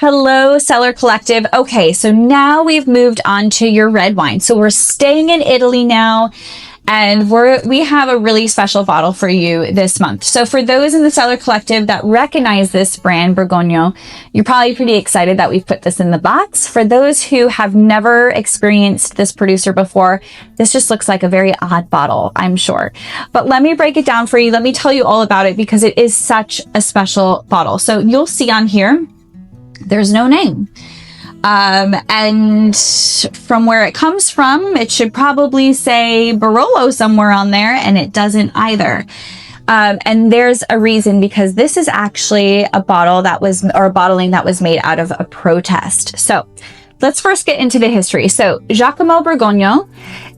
Hello, Cellar Collective. Okay, so now we've moved on to your red wine. So we're staying in Italy now, and we have a really special bottle for you this month. So for those in the Cellar Collective that recognize this brand, Borgogno, you're probably pretty excited that we've put this in the box. For those who have never experienced this producer before, this just looks like a very odd bottle, I'm sure. But let me break it down for you. Let me tell you all about it because it is such a special bottle. So you'll see on here, there's no name. And from where it comes from, it should probably say Barolo somewhere on there, and it doesn't either. And there's a reason, because this is actually a bottling that was made out of a protest. So let's first get into the history. So Giacomo Borgogno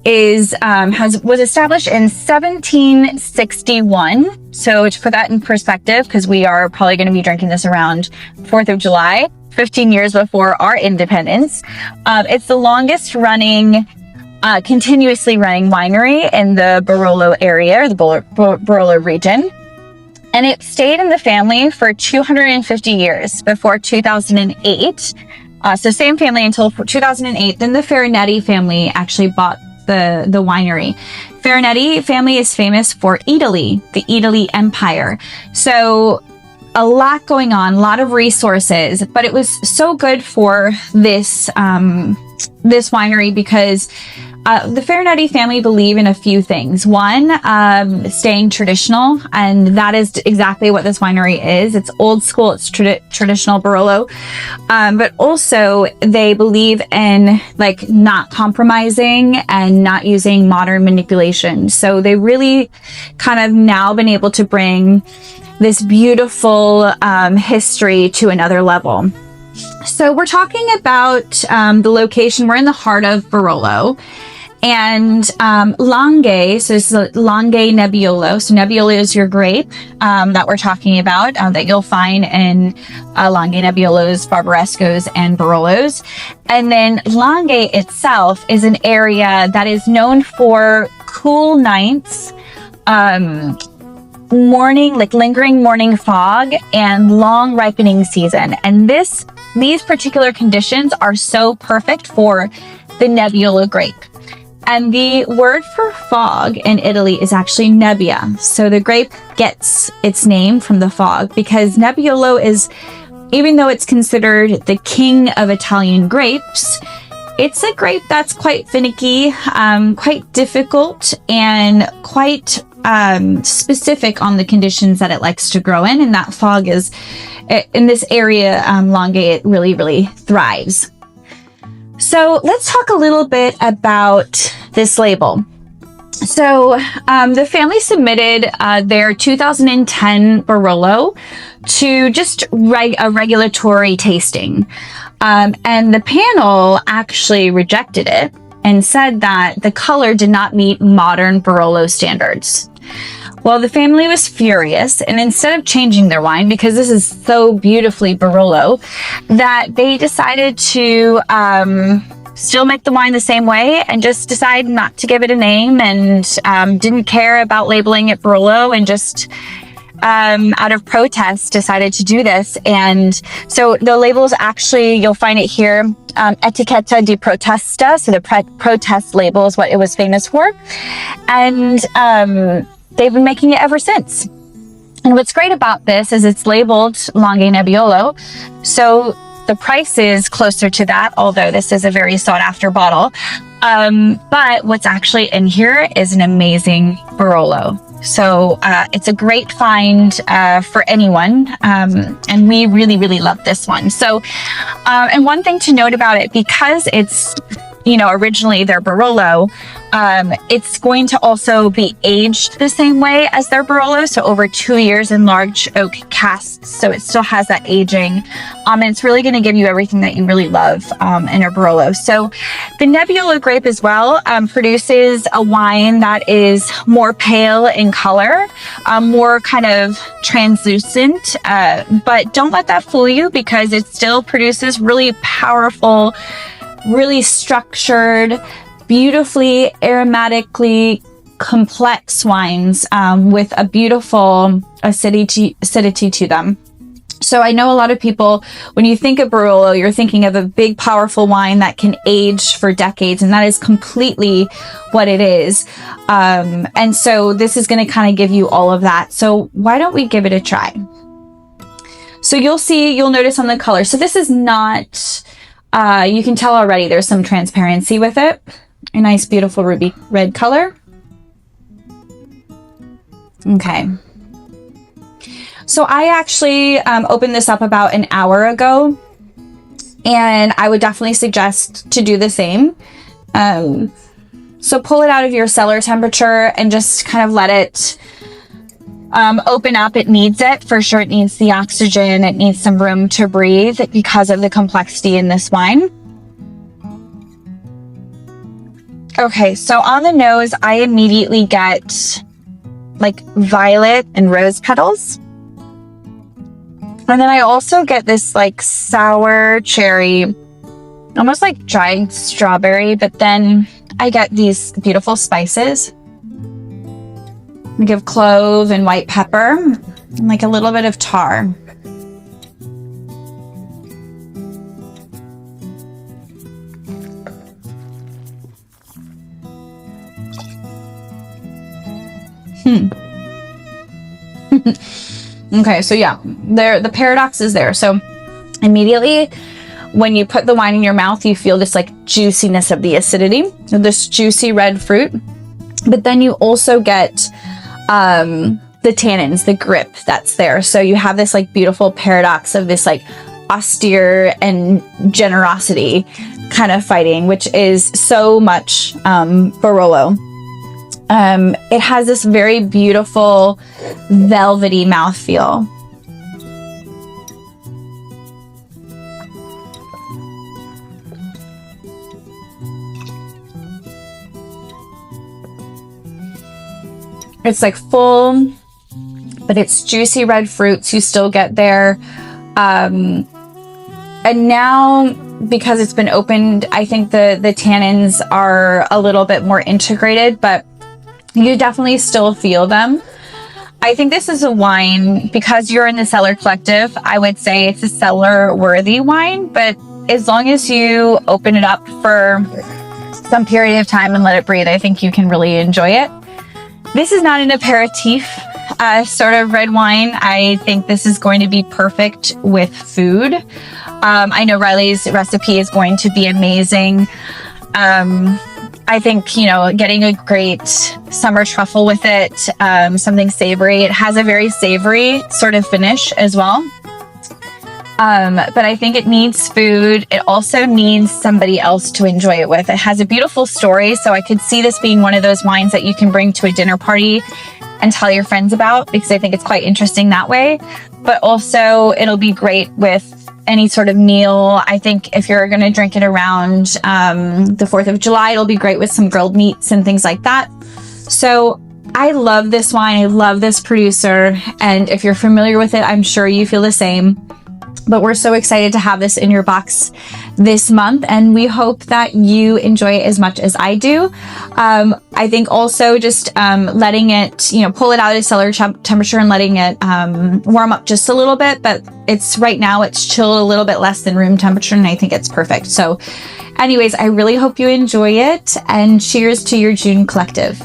was established in 1761. So to put that in perspective, because we are probably going to be drinking this around 4th of July, 15 years before our independence. It's the longest running, continuously running winery in the Barolo area, the Barolo region. And it stayed in the family for 250 years before 2008. So same family until 2008. Then the Farinetti family actually bought the winery. Farinetti family is famous for Italy, the Italy Empire. So a lot going on, a lot of resources, but it was so good for this this winery because the Farinetti family believe in a few things. One, staying traditional, and that is exactly what this winery is. It's old school, it's traditional Barolo, but also they believe in like not compromising and not using modern manipulation. So they really kind of now been able to bring this beautiful history to another level. So we're talking about the location. We're in the heart of Barolo. And Langhe, so this is Langhe Nebbiolo. So Nebbiolo is your grape that we're talking about, that you'll find in Langhe Nebbiolos, Barbarescos, and Barolos. And then Langhe itself is an area that is known for cool nights, lingering morning fog, and long ripening season. And these particular conditions are so perfect for the Nebbiolo grape. And the word for fog in Italy is actually nebbia. So the grape gets its name from the fog because Nebbiolo is, even though it's considered the king of Italian grapes, it's a grape that's quite finicky, quite difficult, and quite specific on the conditions that it likes to grow in. And that fog is, in this area, Langhe, it really, really thrives. So let's talk a little bit about this label. So the family submitted their 2010 Barolo to just a regulatory tasting. And the panel actually rejected it and said that the color did not meet modern Barolo standards. Well, the family was furious, and instead of changing their wine, because this is so beautifully Barolo, that they decided to still make the wine the same way and just decide not to give it a name, and didn't care about labeling it Barolo, and just out of protest decided to do this. And so the labels, actually, you'll find it here, Etichetta di Protesta, so the protest label is what it was famous for. And they've been making it ever since. And what's great about this is it's labeled Langhe Nebbiolo, so the price is closer to that, although this is a very sought after bottle. But what's actually in here is an amazing Barolo. So it's a great find for anyone, and we really, really love this one. So, and one thing to note about it, because it's, originally their Barolo, it's going to also be aged the same way as their Barolo, so over 2 years in large oak casks, so it still has that aging, and it's really going to give you everything that you really love in a Barolo. So the Nebbiolo grape as well produces a wine that is more pale in color, more kind of translucent, but don't let that fool you, because it still produces really powerful, really structured, beautifully aromatically complex wines with a beautiful acidity to them. So I know a lot of people, when you think of Barolo, you're thinking of a big, powerful wine that can age for decades, and that is completely what it is. And so this is going to kind of give you all of that. So why don't we give it a try? So you'll notice on the color. So this is not, you can tell already there's some transparency with it. A nice, beautiful ruby red color. Okay. So I actually opened this up about an hour ago, and I would definitely suggest to do the same. So pull it out of your cellar temperature and just kind of let it open up. It needs it. For sure, it needs the oxygen. It needs some room to breathe because of the complexity in this wine. Okay, so on the nose, I immediately get like violet and rose petals. And then I also get this like sour cherry, almost like dried strawberry, but then I get these beautiful spices. I give clove and white pepper and like a little bit of tar. Okay, so yeah, the paradox is there. So immediately when you put the wine in your mouth, you feel this like juiciness of the acidity, this juicy red fruit. But then you also get the tannins, the grip that's there. So you have this like beautiful paradox of this like austere and generosity kind of fighting, which is so much Barolo. It has this very beautiful velvety mouthfeel. It's like full, but it's juicy red fruits. You still get there. And now, because it's been opened, I think the tannins are a little bit more integrated, but you definitely still feel them. I think this is a wine, because you're in the Cellar Collective, I would say it's a cellar-worthy wine, but as long as you open it up for some period of time and let it breathe, I think you can really enjoy it. This is not an aperitif sort of red wine. I think this is going to be perfect with food. I know Riley's recipe is going to be amazing. I think, you know, getting a great summer truffle with it, something savory. It has a very savory sort of finish as well. But I think it needs food. It also needs somebody else to enjoy it with. It has a beautiful story, so I could see this being one of those wines that you can bring to a dinner party and tell your friends about, because I think it's quite interesting that way. But also, it'll be great with any sort of meal. I think if you're going to drink it around the 4th of July, it'll be great with some grilled meats and things like that. So I love this wine. I love this producer. And if you're familiar with it, I'm sure you feel the same. But we're so excited to have this in your box this month, and we hope that you enjoy it as much as I do. I think also just letting it, you know, pull it out of cellar temperature and letting it warm up just a little bit. But it's right now it's chilled a little bit less than room temperature, and I think it's perfect. So anyways, I really hope you enjoy it, and cheers to your June Collective.